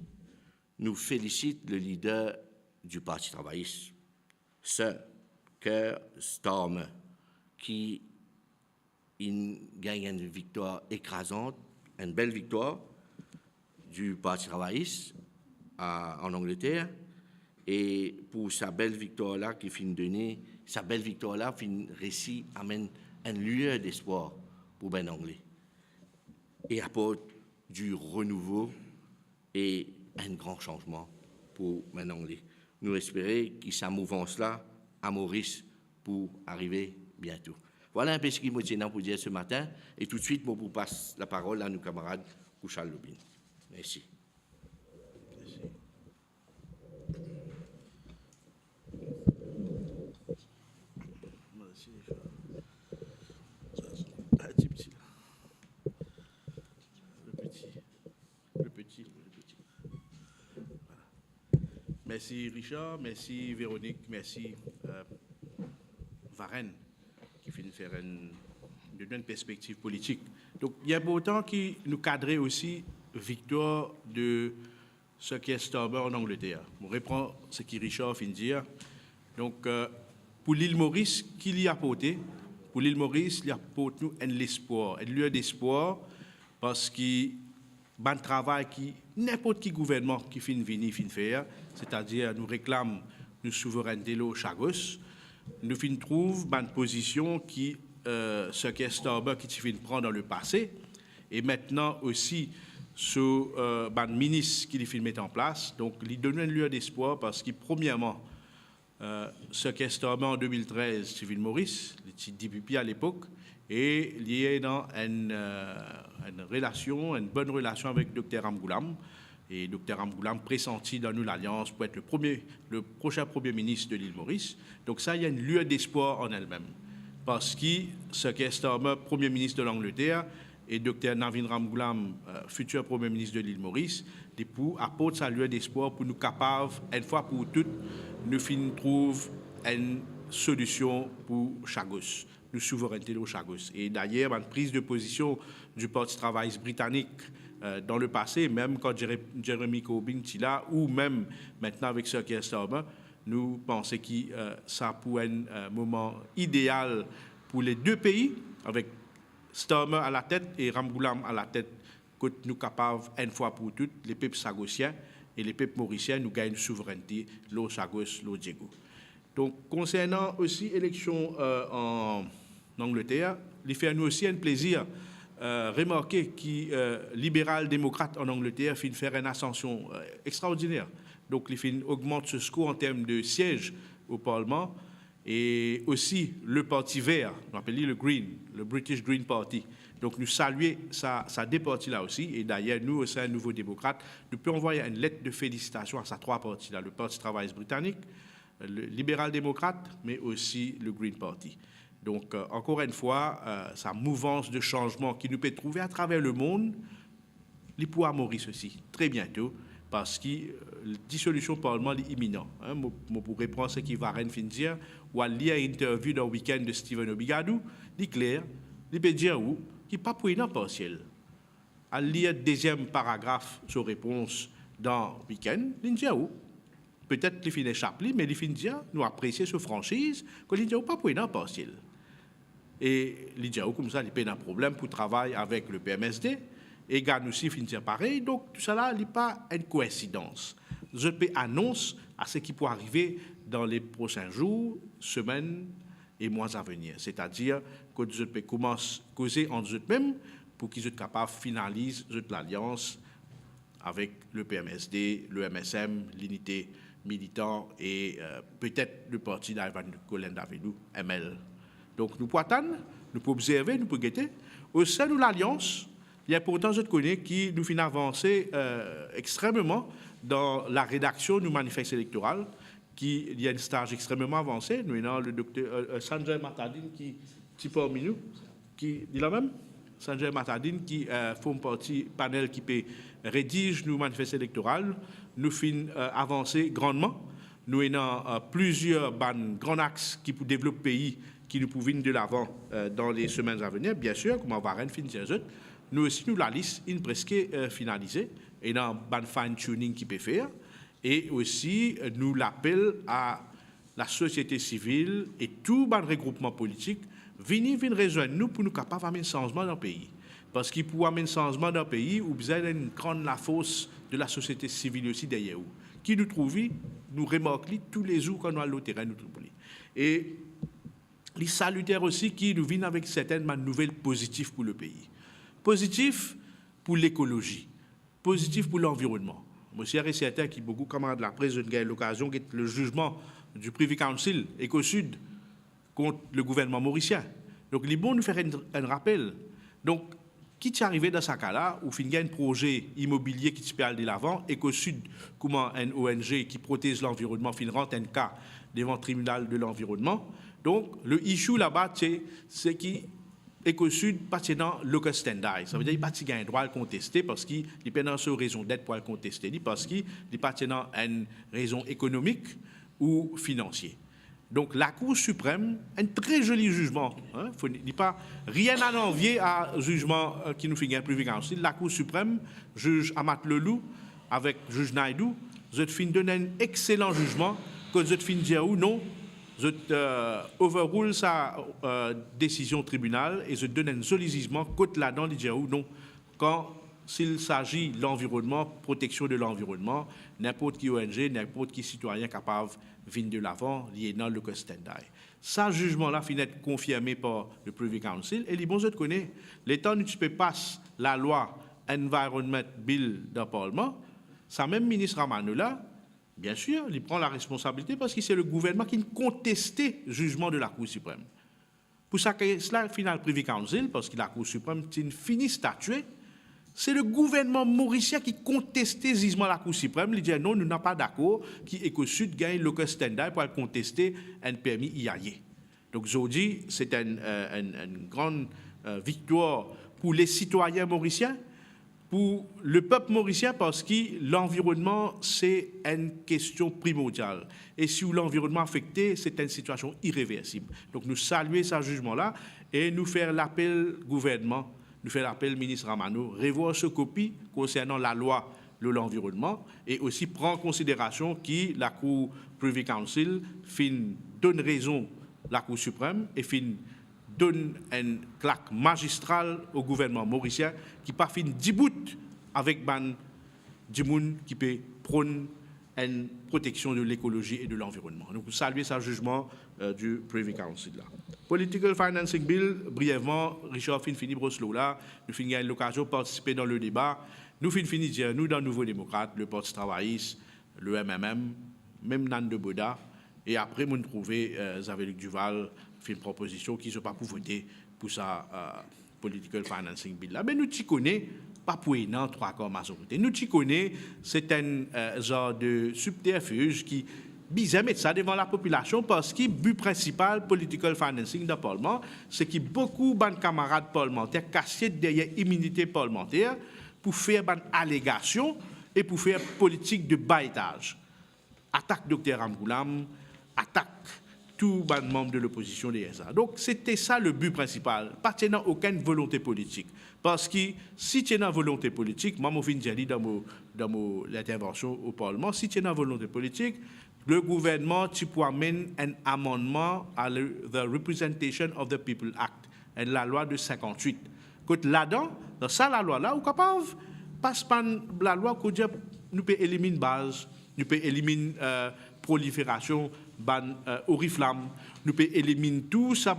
nous félicite le leader du Parti travailliste, Sir Keir Starmer, qui gagne une victoire écrasante, une belle victoire du Parti travailliste en Angleterre. Et pour sa belle victoire-là qui finit donner, sa belle victoire-là finit récit amène une lueur d'espoir pour Ben Anglais et apporte du renouveau et un grand changement pour Ben Anglais. Nous espérons que sa mouvance-là à Maurice pour arriver bientôt. Voilà un peu ce qui me tient pour dire ce matin. Et tout de suite, moi, vous passe la parole à nos camarades Kouchal Lobin. Merci. Merci Richard, merci Véronique, merci Varenne qui finit de faire une perspective politique. Donc il y a important qui nous cadre aussi victoire de ce qui est Starmer en Angleterre. On reprend ce que Richard finit de dire. Donc pour l'île Maurice, qui l'y a apporté? Pour l'île Maurice, il apporte nous un espoir, un lieu d'espoir parce qu'il ban travail qui n'importe qui gouvernement qui finit venir fin faire, c'est-à-dire nous réclame nous souveraineté au Chagos, nous fin trouve ban position qui ce qu'est Starmer qui fin prend dans le passé et maintenant aussi ce ban ministre qui fin mettre en place, donc il donne un lieu d'espoir parce que premièrement ce qu'est Starmer en 2013 Civil Maurice, le DPP à l'époque, et lié dans une relation, une bonne relation avec Dr Ramgoolam. Et Dr Ramgoolam pressenti dans nous l'Alliance pour être le prochain Premier ministre de l'île Maurice. Donc ça, il y a une lueur d'espoir en elle-même. Parce que ce qu'est Starmer, Premier ministre de l'Angleterre, et Dr Navin Ramgoolam, futur Premier ministre de l'île Maurice, apportent sa lueur d'espoir pour nous capables, une fois pour toutes, nous trouver une solution pour Chagos. De souveraineté au Chagos. Et d'ailleurs, une prise de position du Parti travailliste britannique dans le passé, même quand Jeremy Corbyn était là, ou même maintenant avec Sir Keir Starmer, nous pensons que ça pourrait être un moment idéal pour les deux pays, avec Starmer à la tête et Ramgoolam à la tête, que nous capables, une fois pour toutes, les peuples chagosiens et les peuples mauriciens, nous gagnent une souveraineté, l'eau Chagos, l'eau Diego. Donc, concernant aussi l'élection en Angleterre, il fait à nous aussi un plaisir remarquer que libéral-démocrate en Angleterre fait faire une ascension extraordinaire. Donc, il augmente ce score en termes de sièges au Parlement et aussi le Parti vert, on appelle le Green, le British Green Party. Donc, nous saluons sa départie-là aussi. Et d'ailleurs, nous, au sein Nouveau Démocrate, nous pouvons envoyer une lettre de félicitations à ces trois partis-là, le Parti travailliste britannique, le libéral-démocrate, mais aussi le Green Party. Donc, encore une fois, sa mouvance de changement qui nous peut trouver à travers le monde, il pourra Maurice aussi, très bientôt, parce que la dissolution du Parlement est imminente. Hein. Je pourrais prendre ce qui va rien dire, ou à lire une interview dans le week-end de Stephen Obigadou, il est clair, il peut dire où, qui n'est pas pour une partiel. À lire le deuxième paragraphe sur réponse dans le week-end, il dit où. Peut-être qu'il finit échappé, mais il finit dire, nous apprécions ce franchise, qu'il dit pas pour une partiel. Et il dit comme ça, il n'y a pas de problème pour travailler avec le PMSD. Et Gann aussi finit dire pareil. Donc, tout cela n'est pas une coïncidence. Je peux annoncer à ce qui peut arriver dans les prochains jours, semaines et mois à venir. C'est-à-dire que je peux commencer à causer entre eux-mêmes pour qu'ils soient capables de finaliser l'alliance avec le PMSD, le MSM, l'unité militant et peut-être le parti d'Ivan Colin Davidou, ML. Donc nous pouvons attendre, nous pouvons observer, nous pouvons guetter. Au sein de l'Alliance, il il y a pourtant, je te connais, qui nous fait avancer extrêmement dans la rédaction du manifeste électoral, il y a un stage extrêmement avancé. Nous avons le docteur Sanjay Matadine qui est parmi nous, qui dit la même. Sanjay Matadine qui forme partie panel qui peut rédige nos manifestes électoraux. Nous finissons avancer grandement. Nous avons plusieurs grands axes qui pour développer le pays, qui nous pouvent venir de l'avant dans les semaines à venir. Bien sûr, comme on va rien finir, nous aussi, nous la liste est presque finalisée. Et dans un fine-tuning qui peut faire. Et aussi, nous l'appel à la société civile et tout le regroupement politique venir rejoindre nous pour nous capables d'amener un changement dans le pays. Parce qu'il pour amener un changement dans le pays, où vous avez une grande la force de la société civile aussi derrière vous. Qui nous trouve, nous remarquons tous les jours quand nous allons au terrain, nous trouvons. Et les salutaires aussi qui nous viennent avec certaines nouvelles positives pour le pays. Positif pour l'écologie, positif pour l'environnement. Monsieur est certain qu'il y a beaucoup de camarades de la presse ont eu l'occasion de le jugement du Privy Council Éco-Sud contre le gouvernement mauricien. Donc, il est bon de faire un rappel. Donc, qui est arrivé dans ce cas-là, où il y a un projet immobilier qui se peut aller de l'avant, Éco-Sud, comment un ONG qui protège l'environnement, il rentre un cas devant le tribunal de l'environnement. Donc, le issue là-bas, c'est qui Éco-Sud pas dans local stand-by. Ça veut dire qu'il n'a pas un droit à le contester parce qu'il n'est pas dans une raison d'être pour le contester, parce qu'il n'est pas dans une raison économique ou financière. Donc la Cour suprême, un très joli jugement, il n'y a pas rien à envier à jugement qui nous fait un Privy Council. La Cour suprême, juge Amat Lelou avec juge Naidou, je te donne un excellent jugement que je te dire ou non. Je overrule sa décision tribunal et je donne un joli jugement côté là-dedans, il dit ou non. Quand s'il s'agit de l'environnement, protection de l'environnement, n'importe qui ONG, n'importe qui citoyen capable de venir de l'avant, lié dans le stand-by. Ça, jugement-là, finit être confirmé par le Privy Council. Et les bons, je te connais, l'État ne peut pas la loi Environment Bill dans le Parlement. Ça, même ministre Ramano là, bien sûr, il prend la responsabilité parce que c'est le gouvernement qui contestait le jugement de la Cour suprême. Pour ça que cela, final Privy Council, parce que la Cour suprême est une finie statuée, c'est le gouvernement mauricien qui contestait le jugement de la Cour suprême. Il dit non, nous n'avons pas d'accord qui Éco-Sud gagne le stand-by pour contester un permis IAE. Donc, je dis, c'est une grande victoire pour les citoyens mauriciens, pour le peuple mauricien, parce que l'environnement, c'est une question primordiale. Et si l'environnement affecté, c'est une situation irréversible. Donc, nous saluons ce jugement-là et nous faire l'appel gouvernement, nous faire l'appel ministre Ramano, revoir ce copie concernant la loi de l'environnement et aussi prendre en considération que la Cour Privy Council donne raison à la Cour suprême et donne une claque magistrale au gouvernement mauricien qui pas fin 10 bouts avec du monde qui peut prôner une protection de l'écologie et de l'environnement. Donc, vous saluez ce jugement du Privy Council là. Political Financing Bill, brièvement, Richard fini Broslo là, nous finissons à l'occasion de participer dans le débat. Nous finissons dire, nous, dans le Nouveau Démocrate, le Parti travailliste, le MMM, même Nan de Boda, et après, nous trouvons Zaveluc Duval, fait une proposition qui ne sont pas pour voter pour sa Political Financing Bill là. Mais nous t'y connaissons, pas pour un trois quarts majorité. Nous t'y connaissons, c'est un genre de subterfuge qui bizarre mettre ça devant la population parce que le but principal political financing dans le Parlement, c'est que beaucoup de camarades parlementaires cachent derrière l'immunité parlementaire pour faire des allégations et pour faire politique de baïtage. Attaque Dr Ramgoulam, attaque tous les membres de l'opposition des SA. Donc, c'était ça le but principal, pas tenant aucune volonté politique. Parce que si tu as une volonté politique, moi, je viens de dire dans l'intervention au Parlement, si tu as une volonté politique, le gouvernement peut amener un amendement à the Representation of the People Act, la loi de 58. Quand là-dedans, dans ça, la loi-là, on est capable, passe par la loi qu'on dit, nous peut éliminer base, nous peut éliminer prolifération, oriflamme, nous peut éliminer tout ça,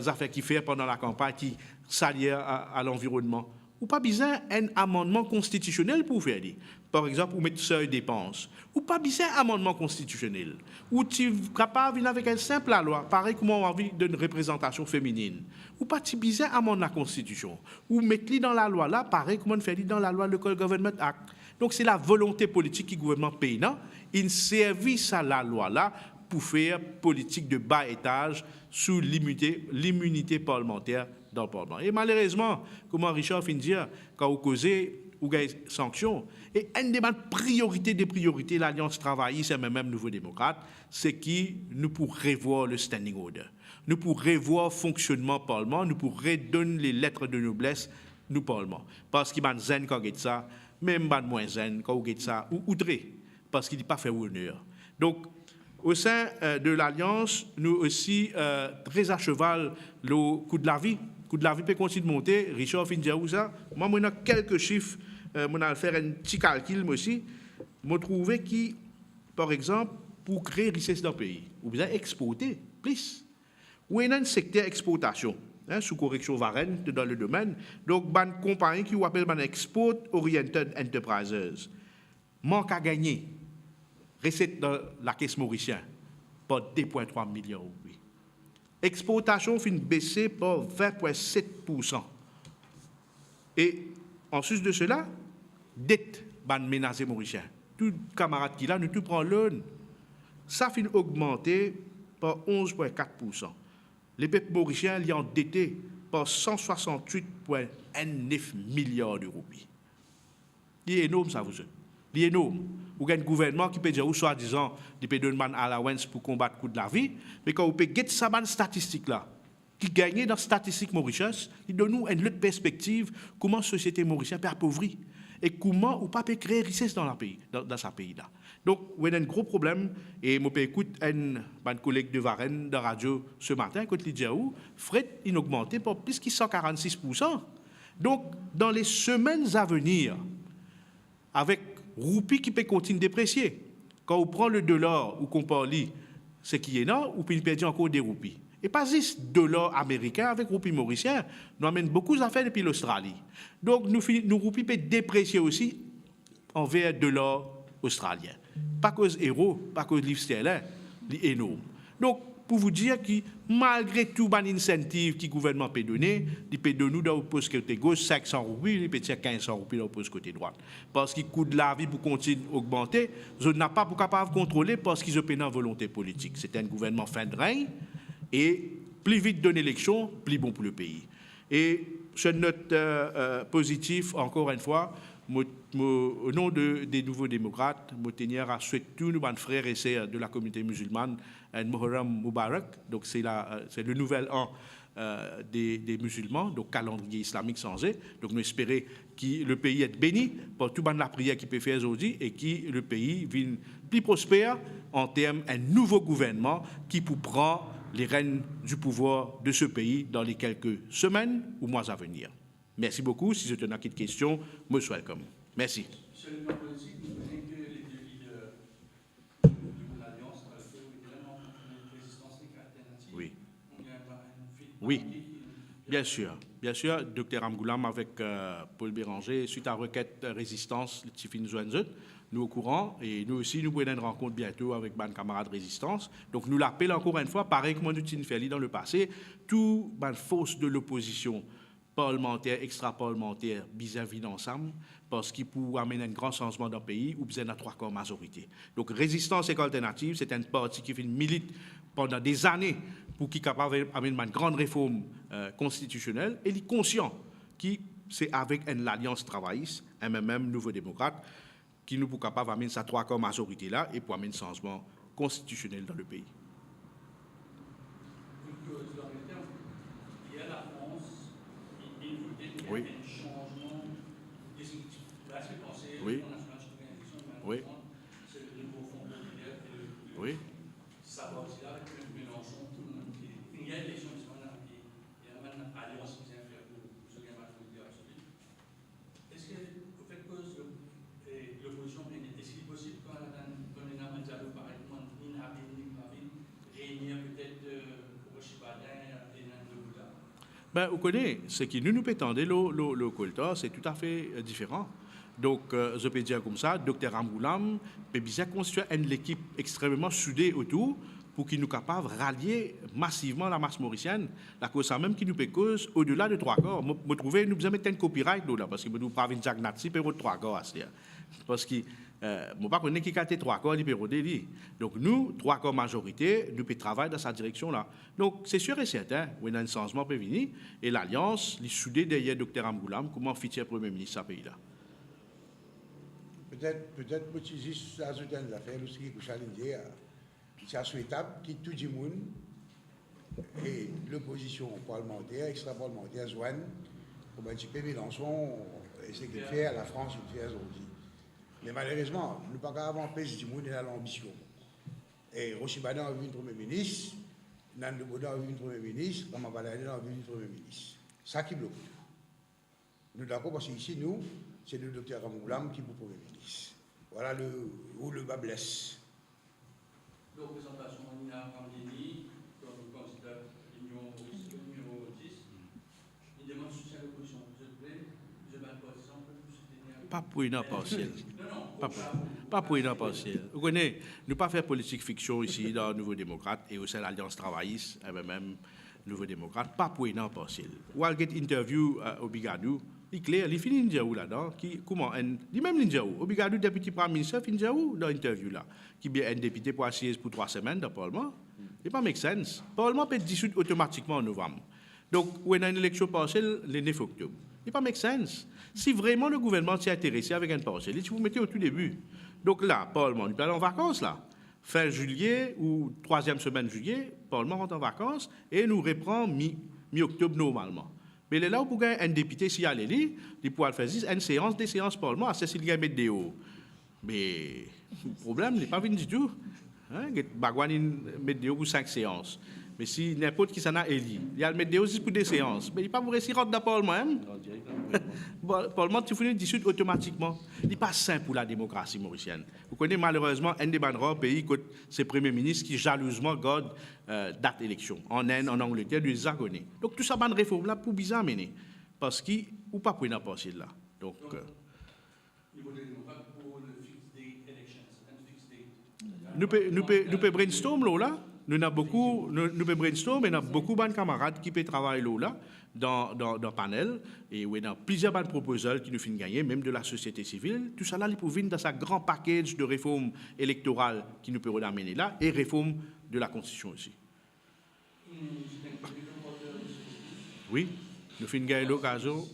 affaires qui fait pendant la campagne qui s'allient à l'environnement. ou pas besoin d'un amendement constitutionnel pour faire des. Par exemple, ou mettre seuil dépenses, ou pas besoin d'un amendement constitutionnel, ou tu es capable de venir avec une simple loi, pareil comme on a envie d'une représentation féminine, ou pas tu besoin d'amender la Constitution, ou mettre-le dans la loi là, pareil comme on fait dans la loi Local Government Act. Donc c'est la volonté politique qui gouvernement pays, non? Il service à la loi là pour faire politique de bas étage sous l'immunité parlementaire dans le Parlement. Et malheureusement, comme Richard vient de dire, quand vous causez ou des sanctions, et une des priorités des priorités, l'Alliance travailliste et même Nouveau Démocrate, c'est qui nous pour revoir le standing order. Nous pour revoir le fonctionnement du Parlement, nous pour redonner les lettres de noblesse du Parlement. Parce qu'il y a zen quand on ça, même moins zen quand on ça, ou outré, parce qu'il n'est pas fait honneur. Donc, au sein de l'Alliance, nous aussi très à cheval le coût de la vie. Le coût de la vie peut continuer de monter. Richard fin dire où ça. Moi, on a quelques chiffres. On a fait un petit calcul moi aussi. Je trouvé qui, par exemple, pour créer richesse dans le pays, vous avez exporter plus. Ou il y a un secteur exportation, sous correction Varenne dans le domaine. Donc, une compagnie qui s'appelle Export Oriented Enterprises manque à gagner. Recette dans la caisse mauricienne par 2,3 milliards d'euros. Exportation fin baissée par 20,7%. Et en sus de cela, dette ban ménager mauricien. Tout camarade qui là, nous tout prend l'un. Ça fin augmenté par 11,4%. Les peuples mauriciens y endettés par 168,9 milliards d'euros. Il est énorme ça vous. Il est énorme. Ou un gouvernement qui peut dire, ou soi-disant, il peut donner un allowance pour combattre le coût de la vie, mais quand vous pouvez get ça statistique là, qui gagne dans la statistique mauricienne, il donne nous une autre perspective, comment la société mauricienne peut appauvrir, et comment ou pas peut créer richesse dans ce pays là. Donc, il y a un gros problème, et je peux écouter un collègue de Varenne, de radio, ce matin, quand il dit, fret, il a augmenté par plus de 146%. Donc, dans les semaines à venir, avec roupie qui peut continuer de déprécier. Quand on prend le dollar ou qu'on parle, ce qui est là, ou puis il perd encore des roupies. Et pas juste dollar américain avec roupie mauricien, nous amène beaucoup d'affaires depuis l'Australie. Donc, nous roupies peut déprécier aussi envers dollar australien. Pas cause euro, pas cause livre sterling, c'est énorme. Donc, pour vous dire que malgré tout les incentives que le gouvernement peut donner, il peut donner dans le poste côté gauche 500 roupies, il peut dire 1500 roupies dans le poste côté droit. Parce que le coût de la vie pour continuer d'augmenter, je n'ai pas pour capable de contrôler parce qu'ils ont une volonté politique. C'est un gouvernement fin de règne et plus vite d'une élection, plus bon pour le pays. Et sur une note positive, encore une fois, au nom des Nouveaux Démocrates, je tiens à souhaiter tous nos frères et sœurs de la communauté musulmane un Muharram Mubarak. Donc, c'est le nouvel an des musulmans, donc calendrier islamique changé. Donc, nous espérons que le pays est béni par toute la prière qu'il peut faire aujourd'hui et que le pays vienne plus prospère en termes d'un nouveau gouvernement qui pour prendre les rênes du pouvoir de ce pays dans les quelques semaines ou mois à venir. Merci beaucoup. Si je tenais à quelques questions, most welcome. Merci. Monsieur le président politique, vous venez que les deux leaders de l'Alliance évidemment une résistance alternative. Oui. On a une fit. Oui. Bien sûr. Bien sûr, Dr Amgoulam avec Paul Béranger, suite à requête résistance, le Tifin Zouenzut, nous au courant, et nous aussi, nous prenons une rencontre bientôt avec ban camarades résistance. Donc, nous l'appelons encore une fois, pareil comme nous avons fait dans le passé, tout ban force de l'opposition parlementaire, extra-parlementaire, vis-à-vis d'ensemble, parce qu'il peut amener un grand changement dans le pays où besoin de 3/4 majorité. Donc, résistance et alternative, c'est un parti qui fait une milite pendant des années pour qu'il soit capable d'amener une grande réforme constitutionnelle, et il est conscient que c'est avec une alliance travailliste, un même Nouveau Démocrate, qui nous peut capable d'amener sa 3/4 majorité là et pour amener un changement constitutionnel dans le pays. Oui. Oui. Oui. Oui. Ça va aussi là avec Mélenchon, tout le monde qui il y a élection, il y a une alliance qui vient faire pour ce qui est majorité absolue. Est-ce que vous faites cause de l'opposition, est-ce qu'il est possible quand on est dans un dialogue pareil, une réunir peut-être pour Chibadin et un de Bouddha? Ben, vous connaissez, ce qui nous prétendait le colta, c'est tout à fait différent. Donc, je peux dire comme ça, Dr Amboulam peut bien constituer une équipe extrêmement soudée autour pour qu'il nous capable de rallier massivement la masse mauricienne. La cause ça même qui nous peut cause au-delà de 3 corps. Moi, trouver, nous besoin mettre un copyright là, parce que nous pas une Jack Nazi pour 3 corps à ce parce que moi pas connais qui a 3 corps libéraux. Donc nous 3 corps majorité, nous peut travailler dans cette direction là. Donc c'est sûr et certain, où il y a un changement peut venir et l'alliance, les soudés derrière Dr Amboulam, comment fit-il premier ministre ce pays là. Peut-être que tu juste ajouter une affaire aussi que Chalindier c'est souhaitable que tout le monde et l'opposition parlementaire, extra-parlementaire joignent pour un petit peu Mélenchon et ce qu'il fait à la France, il fait aujourd'hui. Mais malheureusement, nous ne pouvons pas empêcher du monde et l'ambition. Et Rochibana a vu un Premier ministre, Nando Boda a vu un Premier ministre, Ramabalade a vu un Premier ministre. Ça qui bloque. Nous d'accord parce qu'ici, nous, c'est le docteur Ramoulam qui est pour Premier ministre. Voilà où le bas blesse. La représentation Nina Rambini, comme candidat l'Union numéro 10, il demande soutien à l'opposition. Je te plaît, je vais par exemple soutenir. Pas pour une partielle. Non, Pas pour une partielle. Vous connaissez, nous pas faire politique fiction ici dans le Nouveau Démocrate et au sein de l'Alliance travailliste, et même Nouveau Démocrate, pas pour une partielle. Ou à get interview au Bigadou, il est clair, il finit Ninja là-dedans, qui, comment, il même Ninja au Bigadou, député Premier ministre, Ninja dans l'interview là, qui est un député pour assises pour 3 semaines dans le Parlement. Il pas make sense. Le Parlement peut être dissous automatiquement en novembre. Donc, où il y a une élection partielle le 9 octobre. Il pas make sense. Si vraiment le gouvernement s'est intéressé avec une partielle, il faut vous mettez au tout début. Donc là, le Parlement, il peut aller en vacances là. Fin juillet ou 3e semaine juillet, le Parlement rentre en vacances et nous reprend mi-octobre normalement. Mais là où pour gagner un député, s'il y a les il pourra faire une séance, des séances Parlement, à Cécile mettre des hauts. Mais le problème n'est pas venu du tout. Bagouane mettre des hauts pour 5 séances. Mais si n'importe qui s'en a élu, il y a le mettre des hauts pour des séances. Mais il n'est pas pour réussir rentrer dans le Parlement. Le Parlement, tu finis dissoudre automatiquement. Il n'est pas simple pour la démocratie mauricienne. Vous connaissez malheureusement un des rares pays que c'est le Premier ministre qui jalousement garde date d'élection. En Inde, en Angleterre, les Argonais. Donc tout ça, une réforme là pour bizarre mener. Parce qu'il ou pas pour une passer là. Donc, niveau des démocrates pour le fixed date elections, and nous fixed date. peut brainstorm là. Nous avons beaucoup, nous peut brainstorm, et nous avons beaucoup de camarades qui peuvent travailler là dans le panel et où il y a plusieurs bonnes proposals qui nous finissent gagner, même de la société civile. Tout ça là, il peut venir dans sa grand package de réformes électorales qui nous peut amener là et réforme de la Constitution aussi. Oui, nous finissons gagner l'occasion.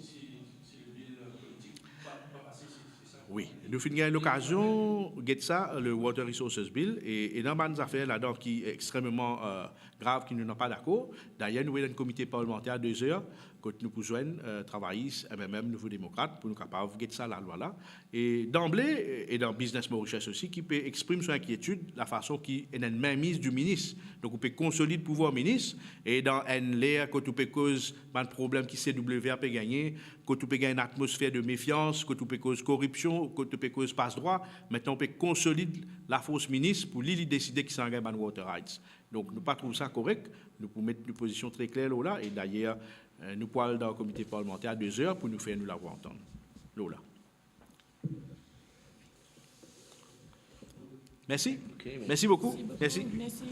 Oui, nous finissons l'occasion de ça, le Water Resources Bill, et dans une affaire là-dedans qui est extrêmement grave, qui nous n'ont pas d'accord. D'ailleurs, nous avons un comité parlementaire à 2 heures, que nous pouvons joindre, travailler, même Nouveau Démocrate, pour nous capables de ça, la loi là. Et d'emblée, et dans Business Mauritius aussi, qui peut exprimer son inquiétude, la façon qui est une mainmise du ministre. Donc, on peut consolider le pouvoir ministre, et dans une l'ère, quand on peut cause un problème qui CWA peut gagner, quand on peut gagner une atmosphère de méfiance, quand on peut cause corruption, quand on peut cause passe-droit, maintenant on peut consolider la fausse ministre pour lui décider qui s'engage dans water rights. Donc, nous ne pas trouver ça correct, nous pouvons mettre une position très claire là, et d'ailleurs, nous pouvons aller dans le comité parlementaire à 2 heures pour nous faire nous l'avoir entendre. Là. Merci. Okay, merci beaucoup. Merci. Merci.